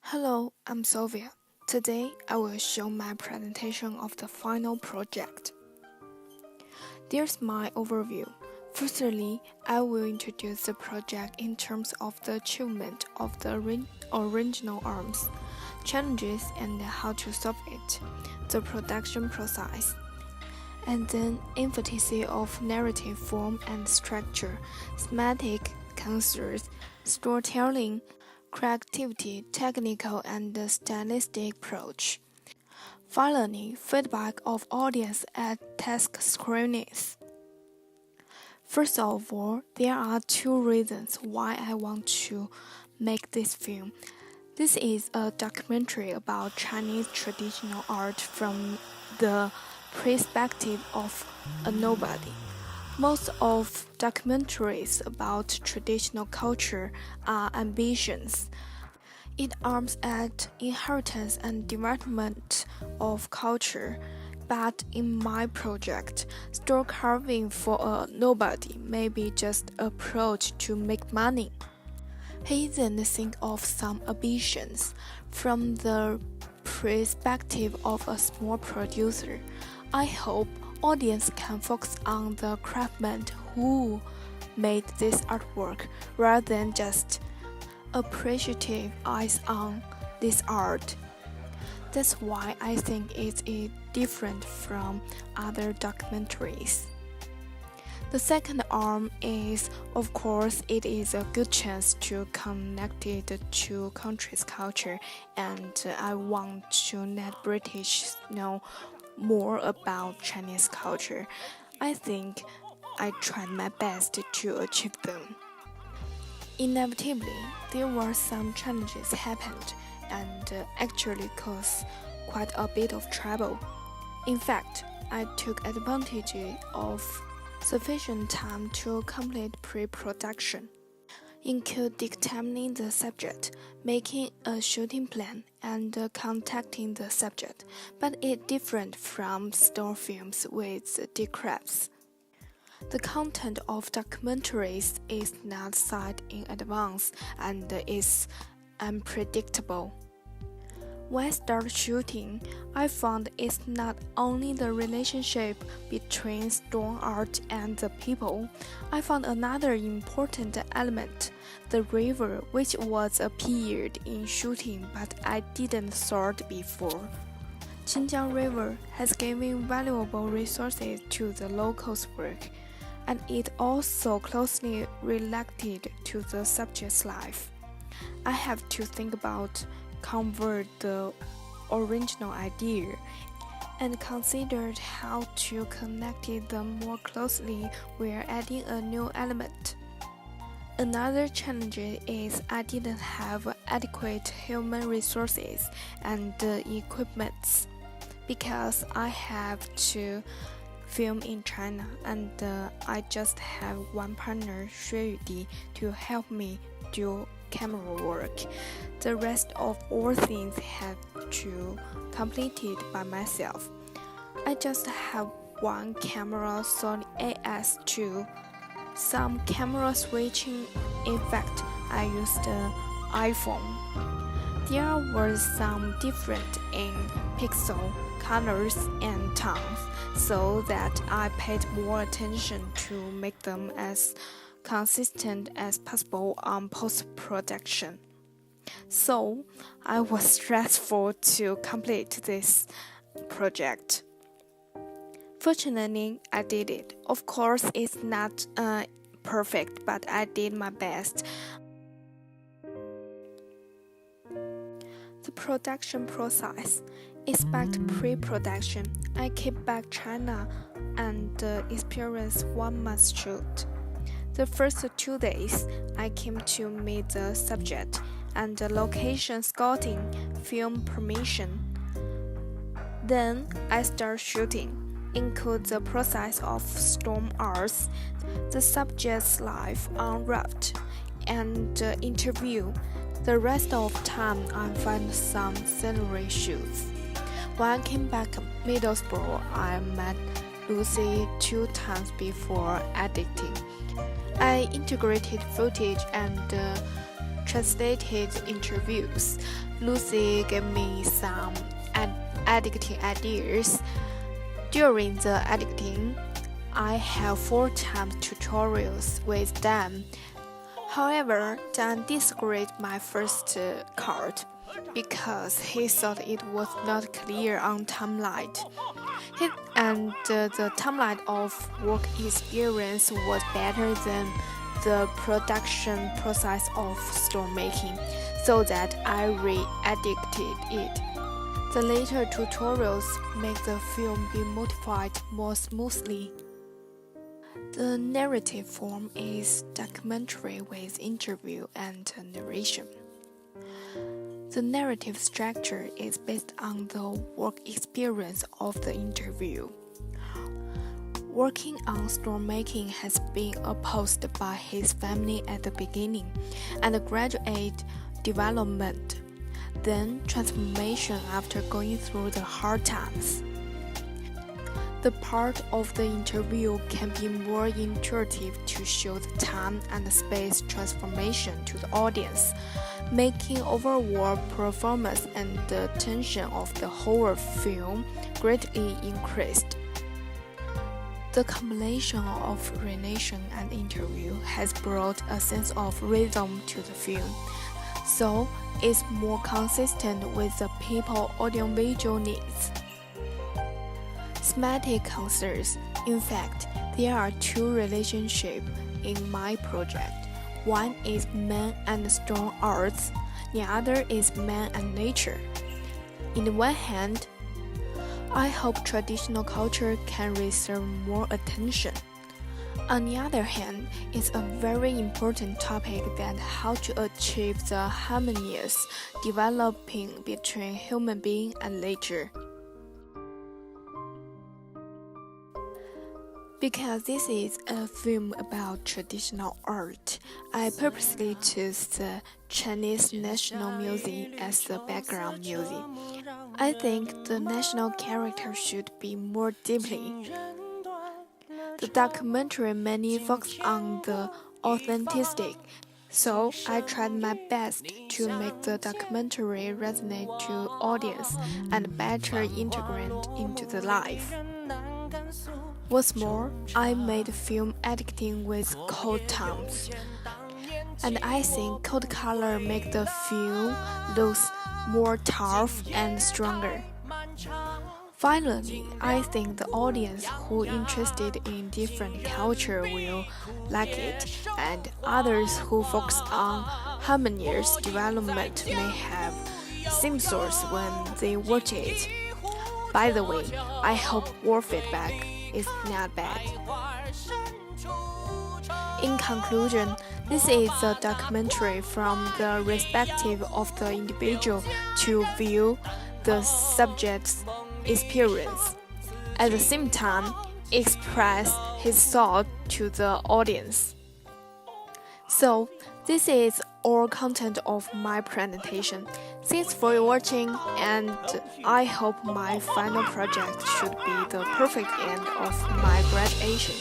Hello, I'm Sylvia. Today I will show my presentation of the final project. Here's my overview. Firstly, I will introduce the project in terms of the achievement of the original arms, challenges and how to solve it, the production process, and then emphasis of narrative form and structure, thematic concerns, storytelling, creativity, technical and stylistic approach. Finally, feedback of audience at test screenings. First of all, there are two reasons why I want to make this film. This is a documentary about Chinese traditional art from the perspective of a nobody. Most of documentaries about traditional culture are ambitions. It aims at inheritance and development of culture. But in my project, store carving for a nobody may be just an approach to make money. He then think of some ambitions from the perspective of a small producer. I hope audience can focus on the craftsman who made this artwork rather than just appreciative eyes on this art. That's why I think it is different from other documentaries. The second arm is, of course, it is a good chance to connect it to country's culture, and I want to let British know more about Chinese culture. I think I tried my best to achieve them. Inevitably, there were some challenges happened and actually caused quite a bit of trouble. In fact, I took advantage of sufficient time to complete pre-production, include determining the subject, making a shooting plan, and contacting the subject, but it different from store films with decrypts. The content of documentaries is not set in advance and is unpredictable. When I started shooting, I found it's not only the relationship between stone art and the people. I found another important element, the river, which was appeared in shooting but I didn't saw it before. Qinjiang River has given valuable resources to the locals' work, and it also closely related to the subject's life. I have to think about convert the original idea and considered how to connect them more closely while adding a new element. Another challenge is I didn't have adequate human resources and equipment because I have to film in China and I just have one partner, Xue Yudi, to help me do camera work. The rest of all things have to completed by myself. I just have one camera, Sony AS2, some camera switching. In fact, I used an iPhone. There were some different in pixel, colors, and tones, so that I paid more attention to make them as consistent as possible on post-production. So, I was stressful to complete this project. Fortunately, I did it. Of course, it's not perfect, but I did my best. The production process. Expect pre-production. I came back China and experienced 1 month shoot. The first 2 days, I came to meet the subject and the location scouting, film permission. Then I start shooting, include the process of storm arts, the subject's life on raft, and interview. The rest of time I find some scenery shoots. When I came back Middlesbrough, I met Lucy 2 times before editing. I integrated footage and translated interviews. Lucy gave me some editing ideas. During the editing, I have 4 times tutorials with Dan. However, Dan disagreed my first cut because he thought it was not clear on timeline. The timeline of work experience was better than the production process of store making, so that I re-edited it. The later tutorials make the film be modified more smoothly. The narrative form is documentary with interview and narration. The narrative structure is based on the work experience of the interview. Working on store making has been opposed by his family at the beginning, and graduate development, then transformation after going through the hard times. The part of the interview can be more intuitive to show the time and space transformation to the audience, making overall performance and the tension of the whole film greatly increased. The combination of narration and interview has brought a sense of rhythm to the film, so it's more consistent with the people's audiovisual needs. Thematic concerns. In fact, there are 2 relationships in my project. One is man and strong arts, the other is man and nature. In the one hand, I hope traditional culture can receive more attention. On the other hand, it's a very important topic that how to achieve the harmonious developing between human being and nature. Because this is a film about traditional art, I purposely chose the Chinese national music as the background music. I think the national character should be more deeply. The documentary mainly focuses on the authenticity, so I tried my best to make the documentary resonate to audience and better integrate into the life. What's more, I made film editing with cold tones, and I think cold color make the film look more tough and stronger. Finally, I think the audience who interested in different culture will like it, and others who focus on harmonious development may have same source when they watch it. By the way, I hope your feedback is not bad. In conclusion, this is a documentary from the perspective of the individual to view the subject's experience. At the same time, express his thought to the audience. So, this is all content of my presentation. Thanks for watching, and I hope my final project should be the perfect end of my graduation.